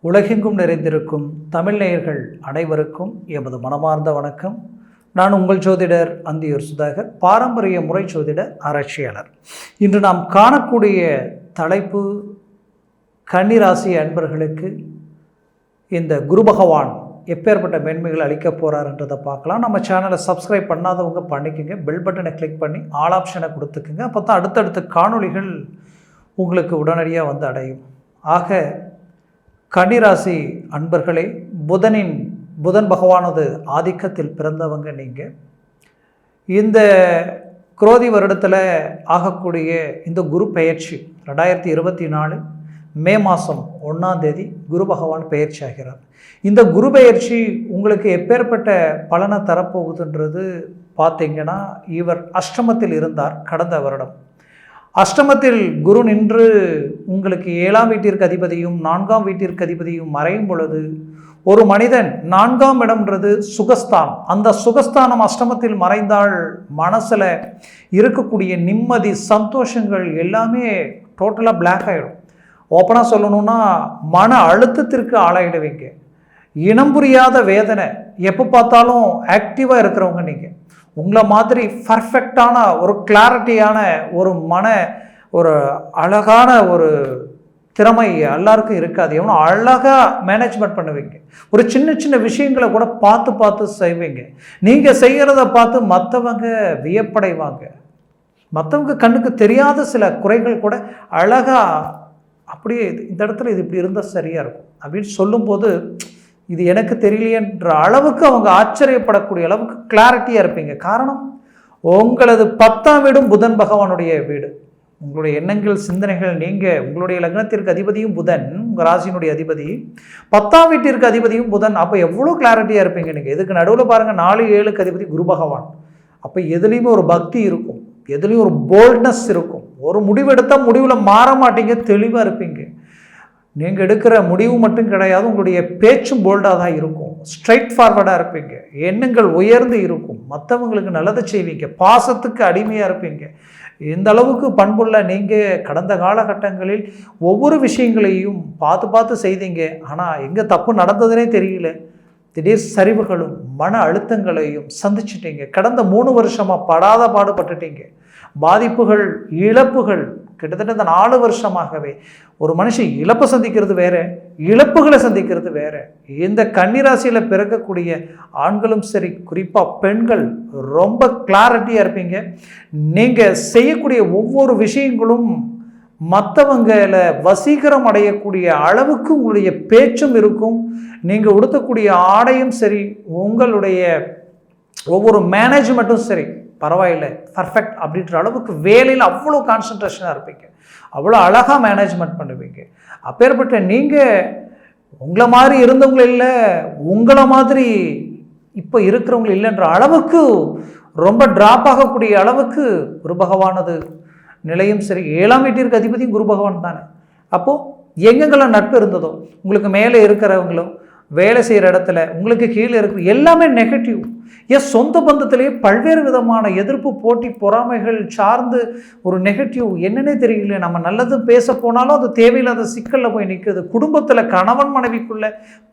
உலகெங்கும் நிறைந்திருக்கும் தமிழ் நேயர்கள் அனைவருக்கும் எமது மனமார்ந்த வணக்கம். நான் உங்கள் ஜோதிடர் அந்தியூர் சுதாகர், பாரம்பரிய முறை ஜோதிட ஆராய்ச்சியாளர். இன்று நாம் காணக்கூடிய தலைப்பு, கன்னிராசி அன்பர்களுக்கு இந்த குரு பகவான் எப்பேற்பட்ட மேன்மைகள் அளிக்க போகிறாருன்றதை பார்க்கலாம். நம்ம சேனலை சப்ஸ்கிரைப் பண்ணாதவங்க பண்ணிக்கோங்க, பெல் பட்டனை கிளிக் பண்ணி ஆல் ஆப்ஷனை கொடுத்துக்குங்க. அப்போ தான் அடுத்தடுத்த காணொளிகள் உங்களுக்கு உடனடியாக வந்து அடையும். ஆக கன்னிராசி அன்பர்களே, புதன் பகவானது ஆதிக்கத்தில் பிறந்தவங்க நீங்கள். இந்த குரோதி வருடத்தில் ஆகக்கூடிய இந்த குரு பெயர்ச்சி 2024 மே மாதம் 1ஆம் தேதி குரு பகவான் பெயர்ச்சி ஆகிறார். இந்த குரு பெயர்ச்சி உங்களுக்கு எப்பேற்பட்ட பலனை தரப்போகுதுன்றது பார்த்தீங்கன்னா, இவர் அஷ்டமத்தில் இருந்தார் கடந்த வருடம். அஷ்டமத்தில் குரு நின்று உங்களுக்கு 7ஆம் வீட்டிற்கு அதிபதியும் 4ஆம் வீட்டிற்கு அதிபதியும் மறையும் பொழுது, ஒரு மனிதன் 4ஆம் இடம்ன்றது சுகஸ்தானம். அந்த சுகஸ்தானம் அஷ்டமத்தில் மறைந்தால் மனசில் இருக்கக்கூடிய நிம்மதி, சந்தோஷங்கள் எல்லாமே டோட்டலாக பிளாக் ஆகிடும். ஓப்பனாக சொல்லணும்னா மன அழுத்தத்திற்கு ஆளாயிடுவீங்க. இனம் புரியாத வேதனை. எப்போ பார்த்தாலும் ஆக்டிவாக இருக்கிறவங்க நீங்கள். உங்களை மாதிரி பர்ஃபெக்டான ஒரு கிளாரிட்டியான ஒரு அழகான ஒரு திறமை எல்லாருக்கும் இருக்காது. எவ்வளோ அழகாக மேனேஜ்மெண்ட் பண்ணுவீங்க. ஒரு சின்ன சின்ன விஷயங்களை கூட பார்த்து செய்வீங்க. நீங்கள் செய்கிறத பார்த்து மற்றவங்க வியப்படைவாங்க. மற்றவங்க கண்ணுக்கு தெரியாத சில குறைகள் கூட அழகாக அப்படியே இந்த இடத்துல இது இப்படி இருந்தால் சரியாக இருக்கும் அப்படின்னு சொல்லும்போது, இது எனக்கு தெரியலையன்ற அளவுக்கு அவங்க ஆச்சரியப்படக்கூடிய அளவுக்கு கிளாரிட்டியாக இருப்பீங்க. காரணம், உங்களது 10ஆம் வீடும் புதன் பகவானுடைய வீடு. உங்களுடைய எண்ணங்கள், சிந்தனைகள், நீங்கள் உங்களுடைய லக்னத்திற்கு அதிபதியும் புதன், உங்கள் ராசியினுடைய அதிபதி, 10ஆம் வீட்டிற்கு அதிபதியும் புதன். அப்போ எவ்வளோ கிளாரிட்டியாக இருப்பீங்க நீங்கள். இதுக்கு நடுவில் பாருங்கள், 4, 7க்கு அதிபதி குரு பகவான். அப்போ எதுலேயுமே ஒரு பக்தி இருக்கும், எதுலேயும் ஒரு போல்ட்னஸ் இருக்கும். ஒரு முடிவு எடுத்தால் முடிவில் மாற மாட்டீங்க, தெளிவாக இருப்பீங்க. நீங்கள் எடுக்கிற முடிவு மட்டும் கிடையாது, உங்களுடைய பேச்சும் போல்டாக தான் இருக்கும். ஸ்ட்ரைட் ஃபார்வர்டாக இருப்பீங்க. எண்ணங்கள் உயர்ந்து இருக்கும். மற்றவங்களுக்கு நல்லதை செய்வீங்க. பாசத்துக்கு அடிமையாக இருப்பீங்க. இந்த அளவுக்கு பண்புள்ள நீங்கள் கடந்த காலகட்டங்களில் ஒவ்வொரு விஷயங்களையும் பார்த்து செய்தீங்க. ஆனால் எங்கே தப்பு நடந்ததுனே தெரியல. திடீர் சரிவுகளும் மன அழுத்தங்களையும் சந்திச்சிட்டீங்க. கடந்த 3 வருஷமாக படாத பாடுபட்டுட்டீங்க. பாதிப்புகள், இழப்புகள் கிட்டத்தட்ட இந்த 4 வருஷமாகவே ஒரு மனுஷன் இழப்பை சந்திக்கிறது வேற, இழப்புகளை சந்திக்கிறது வேற. இந்த கன்னிராசியில் பிறக்கக்கூடிய ஆண்களும் சரி, குறிப்பாக பெண்கள் ரொம்ப கிளாரிட்டியாக இருப்பீங்க. நீங்கள் செய்யக்கூடிய ஒவ்வொரு விஷயங்களும் மற்றவங்களை வசீகரம் அடையக்கூடிய அளவுக்கு உங்களுடைய பேச்சும் இருக்கும். நீங்கள் உடுத்தக்கூடிய ஆடையும் சரி, உங்களுடைய ஒவ்வொரு மேனேஜ்மெண்ட்டும் சரி, பரவாயில்லை, பர்ஃபெக்ட் அப்படின்ற அளவுக்கு வேலையில் அவ்வளோ கான்சன்ட்ரேஷனாக இருப்பீங்க. அவ்வளோ அழகாக மேனேஜ்மெண்ட் பண்ணுவீங்க. அப்பேற்பட்ட நீங்கள் உங்களை மாதிரி இருந்தவங்க இல்லை, உங்களை மாதிரி இப்போ இருக்கிறவங்க இல்லைன்ற அளவுக்கு ரொம்ப ட்ராப் ஆகக்கூடிய அளவுக்கு குரு பகவானது நிலையும் சரி. 7ஆம் வீட்டிற்கு அதிபதியும் குரு பகவான் தானே. அப்போது எங்கெங்கெல்லாம் நட்பு இருந்ததோ, உங்களுக்கு மேலே இருக்கிறவங்களும், வேலை செய்கிற இடத்துல உங்களுக்கு கீழே இருக்கிற எல்லாமே நெகட்டிவ். சொந்த பந்தத்திலேயே பல்வேறு விதமான எதிர்ப்பு, போட்டி, பொறாமைகள் சார்ந்து ஒரு நெகட்டிவ் என்னன்னே தெரியல. நம்ம நல்லது பேச போனாலும் அது தேவையில்லாத சிக்கலில் போய் நிற்குது. குடும்பத்தில் கணவன் மனைவிக்குள்ள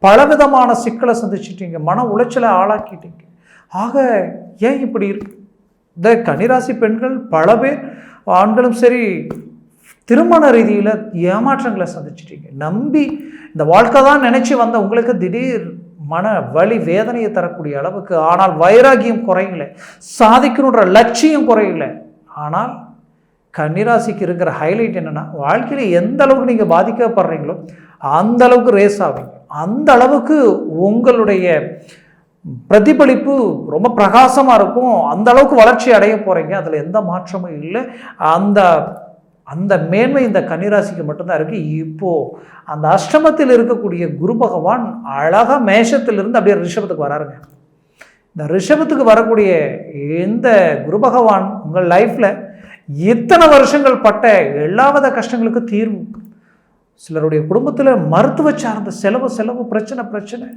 பலவிதமான சிக்கலை சந்திச்சிட்டீங்க. மன உளைச்சலை ஆளாக்கிட்டீங்க. ஆக ஏன் இப்படி இருக்கு? இந்த கன்னிராசி பெண்கள் பல பேர், ஆண்களும் சரி, திருமண ரீதியில் ஏமாற்றங்களை சந்திச்சிட்டீங்க. நம்பி இந்த வாழ்க்கை தான் நினச்சி வந்த உங்களுக்கு திடீர் மன வலி, வேதனையை தரக்கூடிய அளவுக்கு. ஆனால் வைராகியம் குறையல, சாதிக்கணுன்ற லட்சியம் குறையல. ஆனால் கன்னிராசிக்கு இருக்கிற ஹைலைட் என்னென்னா, வாழ்க்கையில் எந்த அளவுக்கு நீங்கள் பாதிக்கப்படுறீங்களோ அந்த அளவுக்கு ரேஸ் ஆவீங்க. அந்த அளவுக்கு உங்களுடைய பிரதிபலிப்பு ரொம்ப பிரகாசமாக இருக்கும். அந்த அளவுக்கு வளர்ச்சி அடைய போகிறீங்க. அதில் எந்த மாற்றமும் இல்லை. அந்த மேன்மை இந்த கன்னிராசிக்கு மட்டும்தான் இருக்குது. இப்போது அந்த அஷ்டமத்தில் இருக்கக்கூடிய குரு பகவான் அழகாக மேஷத்திலிருந்து அப்படியே ரிஷபத்துக்கு வராருங்க. இந்த ரிஷபத்துக்கு வரக்கூடிய இந்த குரு பகவான் உங்கள் லைஃப்பில் இத்தனை வருஷங்கள் பட்ட எல்லாவித கஷ்டங்களுக்கு தீர்வு. சிலருடைய குடும்பத்தில் மருத்துவ சார்ந்த செலவு பிரச்சனை,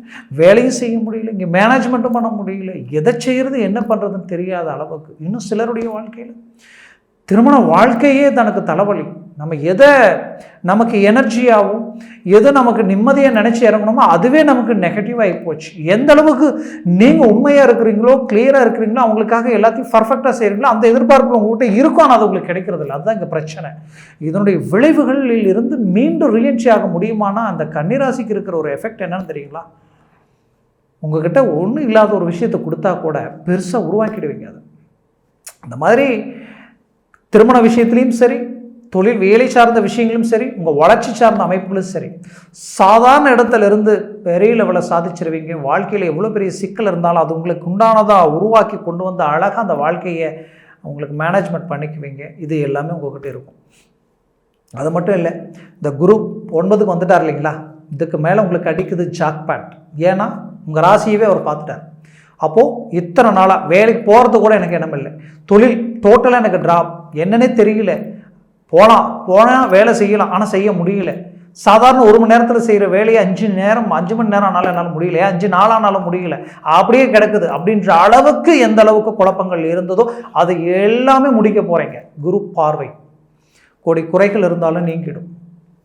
வேலையும் செய்ய முடியல, இங்கே மேனேஜ்மெண்ட்டும் பண்ண முடியல, எதை செய்கிறது என்ன பண்ணுறதுன்னு தெரியாத அளவுக்கு. இன்னும் சிலருடைய வாழ்க்கையில் திருமண வாழ்க்கையே தனக்கு தலைவலி. நம்ம எதை நமக்கு எனர்ஜியாகவும் எது நமக்கு நிம்மதியாக நினச்சி இறங்கணுமோ அதுவே நமக்கு நெகட்டிவாகி போச்சு. எந்த அளவுக்கு நீங்கள் உண்மையாக இருக்கிறீங்களோ, கிளியராக இருக்கிறீங்களோ, அவங்களுக்காக எல்லாத்தையும் பர்ஃபெக்டாக செய்கிறீங்களோ அந்த எதிர்பார்ப்பு உங்கள்கிட்ட இருக்கும், ஆனால் அது உங்களுக்கு கிடைக்கிறது இல்லை. அதுதான் இங்கே பிரச்சனை. இதனுடைய விளைவுகளில் இருந்து மீண்டும் ரீஎன்ட்ரி ஆக முடியுமானா அந்த கன்னிராசிக்கு இருக்கிற ஒரு எஃபெக்ட் என்னன்னு தெரியுங்களா? உங்ககிட்ட ஒன்றும் இல்லாத ஒரு விஷயத்தை கொடுத்தா கூட பெருசாக உருவாக்கிடுவீங்க. அது அந்த மாதிரி திருமண விஷயத்துலையும் சரி, தொழில் வேலை சார்ந்த விஷயங்களும் சரி, உங்கள் வளர்ச்சி சார்ந்த அமைப்புகளும் சரி, சாதாரண இடத்துல இருந்து பெரிய லெவலில் சாதிச்சிருவீங்க. வாழ்க்கையில் எவ்வளோ பெரிய சிக்கல் இருந்தாலும் அது உங்களுக்கு உண்டானதாக உருவாக்கி கொண்டு வந்து அழகாக அந்த வாழ்க்கையை உங்களுக்கு மேனேஜ்மெண்ட் பண்ணிக்குவீங்க. இது எல்லாமே உங்கள்கிட்ட இருக்கும். அது மட்டும் இல்லை, இந்த குரு 9க்கு வந்துட்டார் இல்லைங்களா, இதுக்கு மேலே உங்களுக்கு அடிக்குது ஜாக்பாட். ஏன்னா உங்கள் ராசியவே அவர் பார்த்துட்டார். அப்போது இத்தனை நாளாக வேலைக்கு போகிறது கூட எனக்கு எண்ணம் இல்லை, தொழில் டோட்டலாக எனக்கு ட்ராப், என்னன்னே தெரியல, போனால் வேலை செய்யலாம் ஆனால் செய்ய முடியல, சாதாரண 1 மணி நேரத்தில் செய்கிற வேலையை 5 மணி நேரம் ஆனாலும் என்னால் முடியல, 5 நாளானாலும் முடியல, அப்படியே கிடக்குது அப்படின்ற அளவுக்கு எந்த அளவுக்கு குழப்பங்கள் இருந்ததோ அது எல்லாமே முடிக்க போகிறீங்க. குரு பார்வை. கோடி குறைகள் இருந்தாலும் நீங்கிடும்,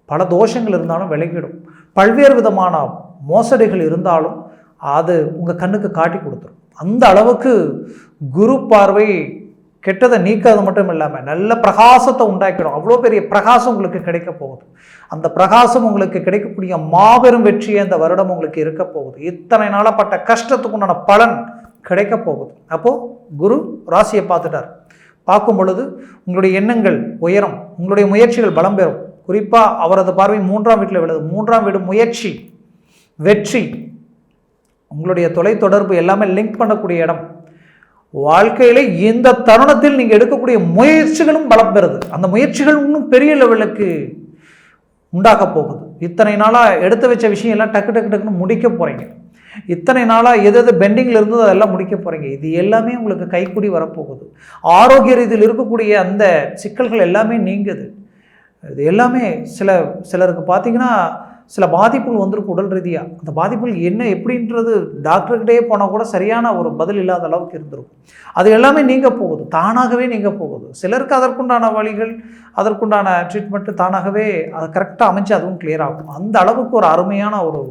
பல தோஷங்கள் இருந்தாலும் விலகிடும், பல்வேறு விதமான மோசடிகள் இருந்தாலும் அது உங்கள் கண்ணுக்கு காட்டி கொடுத்துரும். அந்த அளவுக்கு குரு பார்வை கெட்டதை நீக்காது மட்டும் இல்லாமல் நல்ல பிரகாசத்தை உண்டாக்கிடும். அவ்வளோ பெரிய பிரகாசம் உங்களுக்கு கிடைக்க போகுது. அந்த பிரகாசம் உங்களுக்கு கிடைக்கக்கூடிய மாபெரும் வெற்றியை அந்த வருடம் உங்களுக்கு இருக்க போகுது. இத்தனை நாளப்பட்ட கஷ்டத்துக்கு உண்டான பலன் கிடைக்க போகுது. அப்போது குரு ராசியை பார்த்துட்டார். பார்க்கும் பொழுது உங்களுடைய எண்ணங்கள் உயரும், உங்களுடைய முயற்சிகள் பலம் பெறும். குறிப்பாக அவரது பார்வை 3ஆம் வீட்டில் விழுது. 3ஆம் வீடு முயற்சி, வெற்றி, உங்களுடைய தொலைத்தொடர்பு எல்லாமே லிங்க் பண்ணக்கூடிய இடம். வாழ்க்கையில் இந்த தருணத்தில் நீங்கள் எடுக்கக்கூடிய முயற்சிகளும் பலம் பெறுது. அந்த முயற்சிகள் இன்னும் பெரிய லெவலுக்கு உண்டாக்க போகுது. இத்தனை நாளாக எடுத்து வச்ச விஷயம் எல்லாம் டக்கு டக்கு டக்குன்னு முடிக்க போகிறீங்க. இத்தனை நாளாக எது பெண்டிங்கில் இருந்ததோ அதெல்லாம் முடிக்க போகிறீங்க. இது எல்லாமே உங்களுக்கு கைக்கூடி வரப்போகுது. ஆரோக்கிய ரீதியில் இருக்கக்கூடிய அந்த சிக்கல்கள் எல்லாமே நீங்குது. இது எல்லாமே சிலருக்கு பார்த்தீங்கன்னா சில பாதிப்புகள் வந்திருக்கும் உடல் ரீதியாக. அந்த பாதிப்புகள் என்ன எப்படின்றது டாக்டர்கிட்டே போனால் கூட சரியான ஒரு பதில் இல்லாத அளவுக்கு இருந்திருக்கும். அது எல்லாமே நீங்க போகுது, தானாகவே நீங்க போகுது. சிலருக்கு அதற்குண்டான வழிகள், அதற்குண்டான ட்ரீட்மெண்ட்டு தானாகவே அதை கரெக்டாக அமைச்சு அதுவும் கிளியர் ஆகும். அந்த அளவுக்கு ஒரு அருமையான ஒரு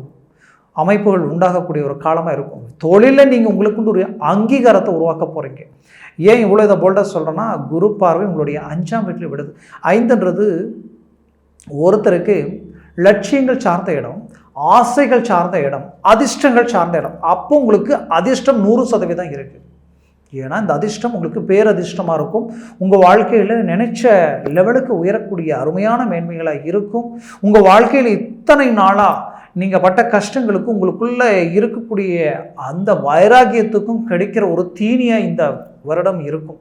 அமைப்புகள் உண்டாகக்கூடிய ஒரு காலமாக இருக்கும். தொழிலில் நீங்கள் உங்களுக்குண்டு ஒரு அங்கீகாரத்தை உருவாக்க போகிறீங்க. ஏன் இவ்வளோ இதை போல்டாக சொல்கிறேன்னா, குரு பார்வை உங்களுடைய 5ஆம் வீட்டில் விடுது. 5ன்றது ஒருத்தருக்கு லட்சியங்கள் சார்ந்த இடம், ஆசைகள் சார்ந்த இடம், அதிர்ஷ்டங்கள் சார்ந்த இடம். அப்போ உங்களுக்கு அதிர்ஷ்டம் 100% இருக்குது. ஏன்னா இந்த அதிர்ஷ்டம் உங்களுக்கு பேரதிர்ஷ்டமாக இருக்கும். உங்கள் வாழ்க்கையில் நினைச்ச லெவலுக்கு உயரக்கூடிய அருமையான மேன்மைகளாக இருக்கும். உங்கள் வாழ்க்கையில் இத்தனை நாளாக நீங்கள் பட்ட கஷ்டங்களுக்கும் உங்களுக்குள்ளே இருக்கக்கூடிய அந்த வைராகியத்துக்கும் கிடைக்கிற ஒரு தீனியாக இந்த வருடம் இருக்கும்.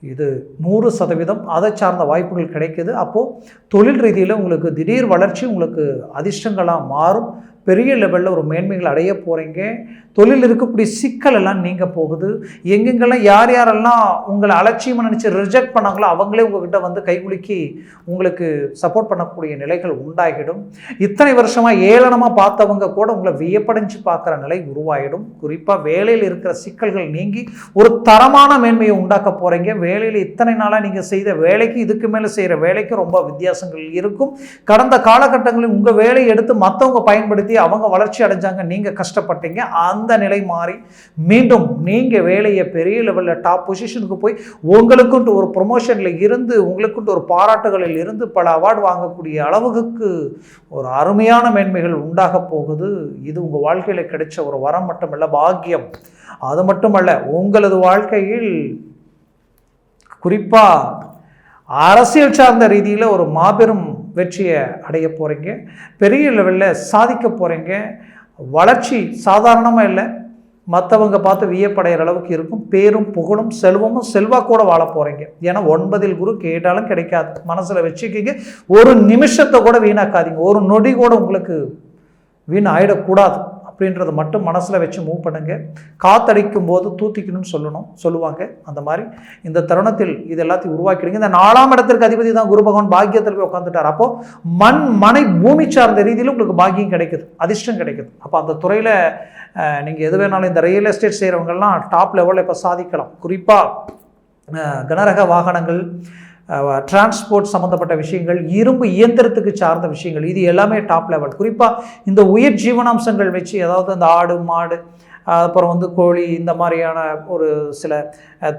இது 100% அதை சார்ந்த வாய்ப்புகள் கிடைக்குது. அப்போது தொழில் ரீதியில் உங்களுக்கு திடீர் வளர்ச்சி உங்களுக்கு அதிர்ஷ்டங்களாக மாறும். பெரிய லெவலில் ஒரு மேன்மைகள் அடைய போகிறீங்க. தொழில் இருக்கக்கூடிய சிக்கல் எல்லாம் நீங்க போகுது. எங்கெங்கெல்லாம் யாரெல்லாம் உங்களை அலட்சியமாக நினச்சி ரிஜெக்ட் பண்ணாங்களோ அவங்களே உங்ககிட்ட வந்து கைகுலுக்கி உங்களுக்கு சப்போர்ட் பண்ணக்கூடிய நிலைகள் உண்டாகிடும். இத்தனை வருஷமாக ஏளனமாக பார்த்தவங்க கூட உங்களை வியப்படைஞ்சு பார்க்குற நிலை உருவாகிடும். குறிப்பாக வேலையில் இருக்கிற சிக்கல்கள் நீங்கி ஒரு தரமான மேன்மையை உண்டாக்க போகிறீங்க. வேலையில் இத்தனை நாளாக நீங்கள் செய்த வேலைக்கு இதுக்கு மேலே செய்கிற வேலைக்கு ரொம்ப வித்தியாசங்கள் இருக்கும். கடந்த காலகட்டங்களில் உங்கள் வேலையை எடுத்து மற்றவங்க பயன்படுத்தி அவங்க வளர்ச்சி அடைஞ்சாங்க, நீங்கள் கஷ்டப்பட்டீங்க. அந்த நிலை மாறி மீண்டும் நீங்கள் வேலையை பெரிய லெவலில் டாப் பொசிஷனுக்கு போய் உங்களுக்குன்ட்டு ஒரு ப்ரொமோஷனில் இருந்து உங்களுக்குன்ட்டு ஒரு பாராட்டுகளில் இருந்து பல அவார்டு வாங்கக்கூடிய அளவுக்கு ஒரு அருமையான மேன்மைகள் உண்டாக போகுது. இது உங்கள் வாழ்க்கையில் கிடைச்ச ஒரு வரம் மட்டுமல்ல, பாக்கியம். அது மட்டுமல்ல, உங்களது வாழ்க்கையில் குறிப்பாக அரசியல் சார்ந்த ரீதியில் ஒரு மாபெரும் வெற்றியை அடைய போகிறீங்க. பெரிய லெவலில் சாதிக்க போகிறீங்க. வளர்ச்சி சாதாரணமாக இல்லை, மற்றவங்க பார்த்து வியப்படைகிற அளவுக்கு இருக்கும். பேரும் புகழும் செல்வமும் செல்வாக்கூட வாழ போகிறீங்க. ஏன்னா 9ல் குரு கேட்டாலும் கிடைக்காது. மனசில் வச்சுக்கிங்க. ஒரு நிமிஷத்தை கூட வீணாக்காதீங்க. ஒரு நொடி கூட உங்களுக்கு வீண் ஆகிடக்கூடாது அப்படின்றத மட்டும் மனசில் வச்சு மூவ் பண்ணுங்க. காத்தடிக்கும் போது தூத்திக்கணும்னு சொல்லுவாங்க. அந்த மாதிரி இந்த தருணத்தில் இது எல்லாத்தையும் உருவாக்கிடுங்க. இந்த 4ஆம் இடத்திற்கு அதிபதி தான் குரு பகவான் பாக்கியத்தில் போய் உட்காந்துட்டார். அப்போது மண் மனை பூமி சார்ந்த ரீதியில் உங்களுக்கு பாக்கியம் கிடைக்குது, அதிர்ஷ்டம் கிடைக்குது. அப்போ அந்த துறையில் நீங்கள் எது வேணாலும் இந்த ரியல் எஸ்டேட் செய்கிறவங்கெல்லாம் டாப் லெவலில் இப்போ சாதிக்கலாம். குறிப்பாக கனரக வாகனங்கள், டிரான்ஸ்போர்ட் சம்மந்தப்பட்ட விஷயங்கள், இரும்பு இயந்திரத்துக்கு சார்ந்த விஷயங்கள், இது எல்லாமே டாப் லெவல். குறிப்பாக இந்த உயிர் ஜீவனாம்சங்கள் வச்சு, அதாவது அந்த ஆடு மாடு அப்புறம் கோழி, இந்த மாதிரியான ஒரு சில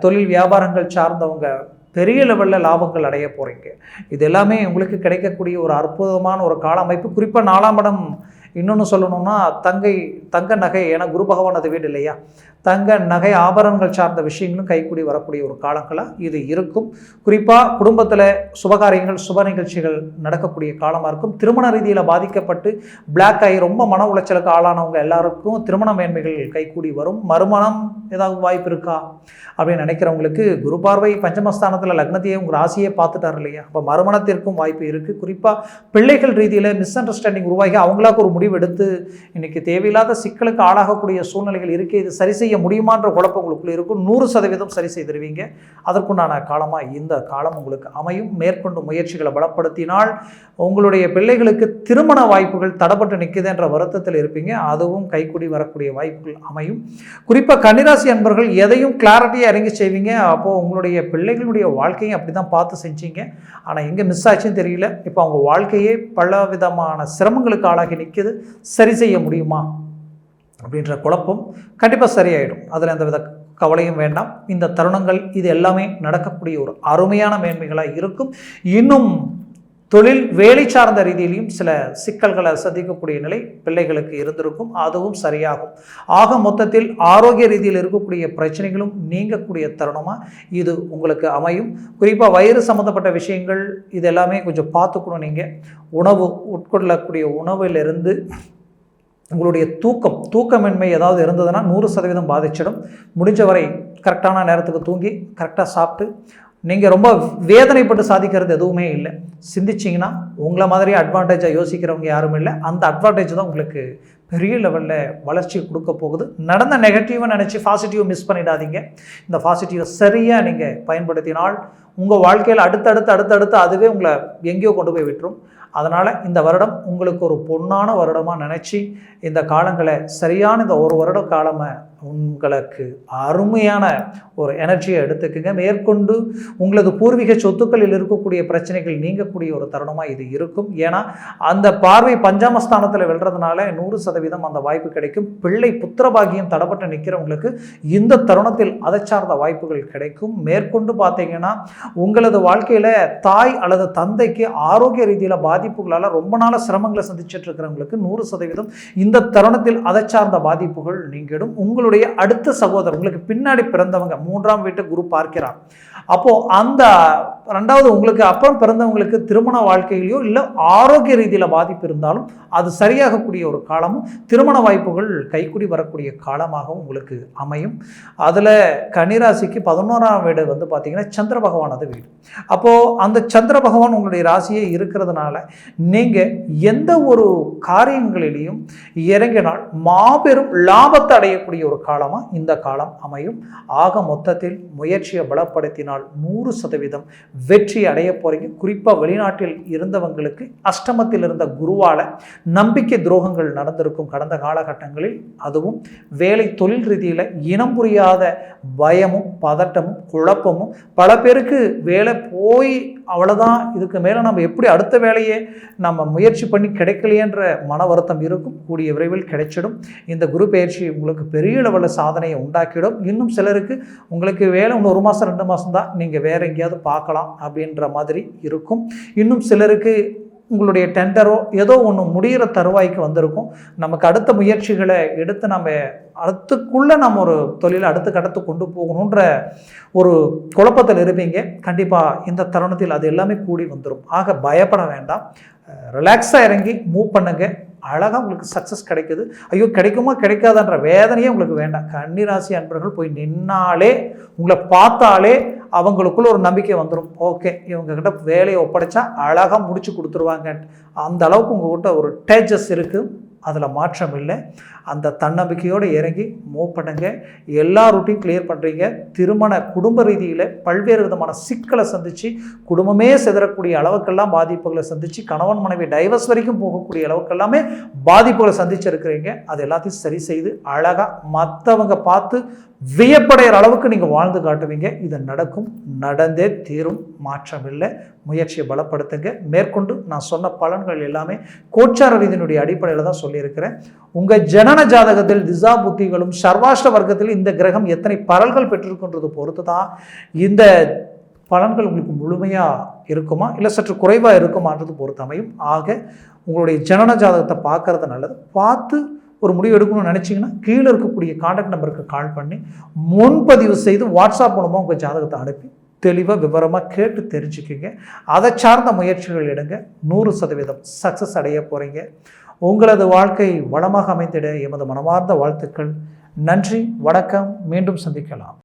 தொழில் வியாபாரங்கள் சார்ந்தவங்க பெரிய லெவலில் லாபங்கள் அடைய போகிறீங்க. இது எல்லாமே உங்களுக்கு கிடைக்கக்கூடிய ஒரு அற்புதமான ஒரு கால அமைப்பு. குறிப்பாக 4ஆம் இடம் இன்னொன்று சொல்லணும்னா தங்க நகை, ஏன்னா குரு பகவான் அது வீடு இல்லையா, தங்க நகை ஆபரணங்கள் சார்ந்த விஷயங்களும் கைக்கூடி வரக்கூடிய ஒரு காலங்களாக இது இருக்கும். குறிப்பாக குடும்பத்தில் சுபகாரியங்கள் சுப நிகழ்ச்சிகள் நடக்கக்கூடிய காலமாக இருக்கும். திருமண ரீதியில் பாதிக்கப்பட்டு பிளாக் ஆகி ரொம்ப மன உளைச்சலுக்கு ஆளானவங்க எல்லாருக்கும் திருமண மேன்மைகள் கைக்கூடி வரும். மறுமணம் ஏதாவது வாய்ப்பு இருக்கா அப்படின்னு நினைக்கிறவங்களுக்கு குரு பார்வை பஞ்சமஸ்தானத்தில் லக்னத்தையே உங்கள் ராசியே பார்த்துட்டார் இல்லையா, அப்போ மறுமணத்திற்கும் வாய்ப்பு இருக்குது. குறிப்பாக பிள்ளைகள் ரீதியில் மிஸ் அண்டர்ஸ்டாண்டிங் உருவாகி அவங்களாக்கு ஒரு முடிவு எடுத்து இன்றைக்கி தேவையில்லாத சிக்கலுக்கு ஆளாகக்கூடிய சூழ்நிலைகள் இருக்குது. இது சரி செய்ய முடியுமான்ற குழப்பம் உங்களுக்குள்ள இருக்கும். 100% சரி செய்திருவீங்க. அதற்குண்டான காலமாக இந்த காலம் உங்களுக்கு அமையும். மேற்கொண்டு முயற்சிகளை பலப்படுத்தினால் உங்களுடைய பிள்ளைகளுக்கு திருமண வாய்ப்புகள் தடப்பட்டு நிற்குது என்ற வருத்தத்தில் இருப்பீங்க. அதுவும் கைக்கூடி வரக்கூடிய வாய்ப்புகள் அமையும். குறிப்பாக கன்னிராசி அன்பர்கள் எதையும் கிளாரிட்டியாக இறங்கி செய்வீங்க. அப்போது உங்களுடைய பிள்ளைகளுடைய வாழ்க்கையும் அப்படி தான் பார்த்து செஞ்சீங்க. ஆனால் எங்கே மிஸ் ஆச்சுன்னு தெரியல. இப்போ அவங்க வாழ்க்கையே பல விதமான சிரமங்களுக்கு ஆளாகி நிற்குது. சரி செய்ய முடியுமா அப்படின்ற குழப்பம் கண்டிப்பாக சரியாயிடும். அதில் எந்த வித கவலையும் வேண்டாம். இந்த தருணங்கள் இது எல்லாமே நடக்கக்கூடிய ஒரு அருமையான மேன்மைகளாக இருக்கும். இன்னும் தொழில் வேலை சார்ந்த ரீதியிலையும் சில சிக்கல்களை சந்திக்கக்கூடிய நிலை பிள்ளைகளுக்கு இருந்திருக்கும். அதுவும் சரியாகும். ஆக மொத்தத்தில் ஆரோக்கிய ரீதியில் இருக்கக்கூடிய பிரச்சனைகளும் நீங்கக்கூடிய தருணமாக இது உங்களுக்கு அமையும். குறிப்பாக வயிறு சம்மந்தப்பட்ட விஷயங்கள் இது எல்லாமே கொஞ்சம் பார்த்துக்கணும். நீங்கள் உணவு உட்கொள்ளக்கூடிய உணவிலிருந்து உங்களுடைய தூக்கமின்மை ஏதாவது இருந்ததுன்னா 100% பாதிச்சிடும். முடிஞ்ச வரை கரெக்டான நேரத்துக்கு தூங்கி கரெக்டாக சாப்பிட்டு, நீங்கள் ரொம்ப வேதனைப்பட்டு சாதிக்கிறது எதுவுமே இல்லை. சிந்திச்சிங்கன்னா உங்களை மாதிரி அட்வான்டேஜாக யோசிக்கிறவங்க யாரும் இல்லை. அந்த அட்வான்டேஜ் தான் உங்களுக்கு பெரிய லெவலில் வளர்ச்சி கொடுக்க போகுது. நடந்த நெகட்டிவை நினச்சி பாசிட்டிவை மிஸ் பண்ணிடாதீங்க. இந்த பாசிட்டிவை சரியாக நீங்கள் பயன்படுத்தினால் உங்கள் வாழ்க்கையில் அடுத்தடுத்து அதுவே உங்களை எங்கேயோ கொண்டு போய் விட்டுரும். அதனால் இந்த வருடம் உங்களுக்கு ஒரு பொன்னான வருடமாக நினச்சி இந்த காலங்களை சரியான இந்த ஒரு வருட காலமாக உங்களுக்கு அருமையான ஒரு எனர்ஜியை எடுத்துக்குங்க. மேற்கொண்டு உங்களது பூர்வீக சொத்துக்களில் இருக்கக்கூடிய பிரச்சனைகள் நீங்கக்கூடிய ஒரு தருணமாக இது இருக்கும். ஏன்னா அந்த பார்வை பஞ்சாமஸ்தானத்தில் வெல்றதுனால 100% அந்த வாய்ப்பு கிடைக்கும். பிள்ளை புத்திரபாகியம் தடப்பட்டு நிற்கிறவங்களுக்கு இந்த தருணத்தில் அதை சார்ந்த வாய்ப்புகள் கிடைக்கும். மேற்கொண்டு பார்த்தீங்கன்னா உங்களது வாழ்க்கையில் தாய் அல்லது தந்தைக்கு ஆரோக்கிய ரீதியில் பாதிப்புகளால் ரொம்ப நாள் சிரமங்களை சந்திச்சுட்டு இருக்கிறவங்களுக்கு 100% இந்த தருணத்தில் அதை சார்ந்த பாதிப்புகள் நீங்கிடும். உங்களுடைய அடுத்த சகோதரர், உங்களுக்கு பின்னாடி பிறந்தவங்க 3ஆம் வீட்டு குரு பார்க்கிறார். அப்போ அந்த 2வது உங்களுக்கு அப்புறம் பிறந்தவங்களுக்கு திருமண வாழ்க்கையிலையோ இல்லை ஆரோக்கிய ரீதியில் பாதிப்பு இருந்தாலும் அது சரியாகக்கூடிய ஒரு காலமும் திருமண வாய்ப்புகள் கைக்கூடி வரக்கூடிய காலமாகவும் உங்களுக்கு அமையும். அதில் கன்னிராசிக்கு 11ஆம் வீடு பார்த்தீங்கன்னா சந்திர பகவானது வீடு. அப்போது அந்த சந்திர பகவான் உங்களுடைய ராசியே இருக்கிறதுனால நீங்கள் எந்த ஒரு காரியங்களிலையும் இறங்கினால் மாபெரும் லாபத்தை அடையக்கூடிய ஒரு காலமாக இந்த காலம் அமையும். ஆக மொத்தத்தில் முயற்சியை பலப்படுத்தினால் 100% வெற்றி அடைய போறீங்க. குறிப்பாக வெளிநாட்டில் இருந்தவங்களுக்கு அஷ்டமத்தில் இருந்த குருவால் நம்பிக்கை துரோகங்கள் நடந்திருக்கும் கடந்த காலகட்டங்களில். அதுவும் வேலை தொழில் ரீதியில் இனம் புரியாத பயமும் பதட்டமும் குழப்பமும், பல பேருக்கு வேலை போய் அவ்வளோதான், இதுக்கு மேலே நம்ம எப்படி அடுத்த வேலையை நம்ம முயற்சி பண்ணி கிடைக்கலையன்ற மன வருத்தம் இருக்கும். கூடிய விரைவில் கிடைச்சிடும். இந்த குரு பயிற்சி உங்களுக்கு பெரிய லெவலில் சாதனையை உண்டாக்கிடும். இன்னும் சிலருக்கு உங்களுக்கு வேலை இன்னும் 1 மாதம் 2 மாதம் தான், நீங்கள் வேறு எங்கேயாவது பார்க்கலாம் அப்படின்ற மாதிரி இருக்கும். இன்னும் சிலருக்கு உங்களுடைய டெண்டரோ ஏதோ ஒன்று முடிகிற தருவாய்க்கு வந்திருக்கும். நமக்கு அடுத்த முயற்சிகளை எடுத்து நம்ம அடுத்துக்குள்ளே நம்ம ஒரு தொழிலை அடுத்த கடத்து கொண்டு போகணுன்ற ஒரு குழப்பத்தில் இருப்பீங்க. கண்டிப்பாக இந்த தருணத்தில் அது எல்லாமே கூடி வந்துடும். ஆக பயப்பட வேண்டாம். ரிலாக்ஸாக இறங்கி மூவ் பண்ணுங்க. அழகாக உங்களுக்கு சக்ஸஸ் கிடைக்குது. ஐயோ கிடைக்குமா கிடைக்காதுன்ற வேதனையே உங்களுக்கு வேண்டாம். கன்னிராசி அன்பர்கள் போய் நின்னாலே, உங்களை பார்த்தாலே அவங்களுக்குள்ள ஒரு நம்பிக்கை வந்துடும். ஓகே, இவங்ககிட்ட வேலையை ஒப்படைச்சா அழகாக முடிச்சு கொடுத்துருவாங்க. அந்த அளவுக்கு உங்கள்கிட்ட ஒரு டேஜஸ் இருக்குது. அதில் மாற்றம் இல்லை. அந்த தன்னம்பிக்கையோடு இறங்கி மூவ் பண்ணுங்க. எல்லா ரூட்டையும் கிளியர் பண்ணுறீங்க. திருமண குடும்ப ரீதியில் பல்வேறு விதமான சிக்கலை சந்தித்து குடும்பமே சிதறக்கூடிய அளவுக்கெல்லாம் பாதிப்புகளை சந்தித்து கணவன் மனைவி டைவர்ஸ் வரைக்கும் போகக்கூடிய அளவுக்கெல்லாமே பாதிப்புகளை சந்திச்சிருக்கிறீங்க. அது எல்லாத்தையும் சரி செய்து அழகாக மற்றவங்க பார்த்து வியப்படைகிற அளவுக்கு நீங்கள் வாழ்ந்து காட்டுவீங்க. இது நடக்கும், நடந்தே தீரும், மாற்றமில்லை. முயற்சியை பலப்படுத்துங்க. மேற்கொண்டு நான் சொன்ன பலன்கள் எல்லாமே கோச்சார ரீதியினுடைய அடிப்படையில் தான் சொல்லியிருக்கிறேன். உங்கள் ஜனன ஜாதகத்தில் திசா புத்திகளும் சர்வாஷ்ட வர்க்கத்தில் இந்த கிரகம் எத்தனை பலன்கள் பெற்றிருக்கின்றது பொறுத்து தான் இந்த பலன்கள் உங்களுக்கு முழுமையாக இருக்குமா இல்லை சற்று குறைவாக இருக்குமான்றது பொறுத்து அமையும். ஆக உங்களுடைய ஜனன ஜாதகத்தை பார்க்கறது நல்லது. பார்த்து ஒரு முடிவு எடுக்கணும்னு நினச்சிங்கன்னா கீழே இருக்கக்கூடிய கான்டாக்ட் நம்பருக்கு கால் பண்ணி முன்பதிவு செய்து வாட்ஸ்அப் மூலமாக உங்கள் ஜாதகத்தை அனுப்பி தெளிவாக விவரமாக கேட்டு தெரிஞ்சுக்கிங்க. அதை சார்ந்த முயற்சிகள் எடுங்க. 100% சக்ஸஸ் அடைய போகிறீங்க. உங்களது வாழ்க்கை வளமாக அமைந்திட எமது மனமார்ந்த வாழ்த்துக்கள். நன்றி, வணக்கம். மீண்டும் சந்திக்கலாம்.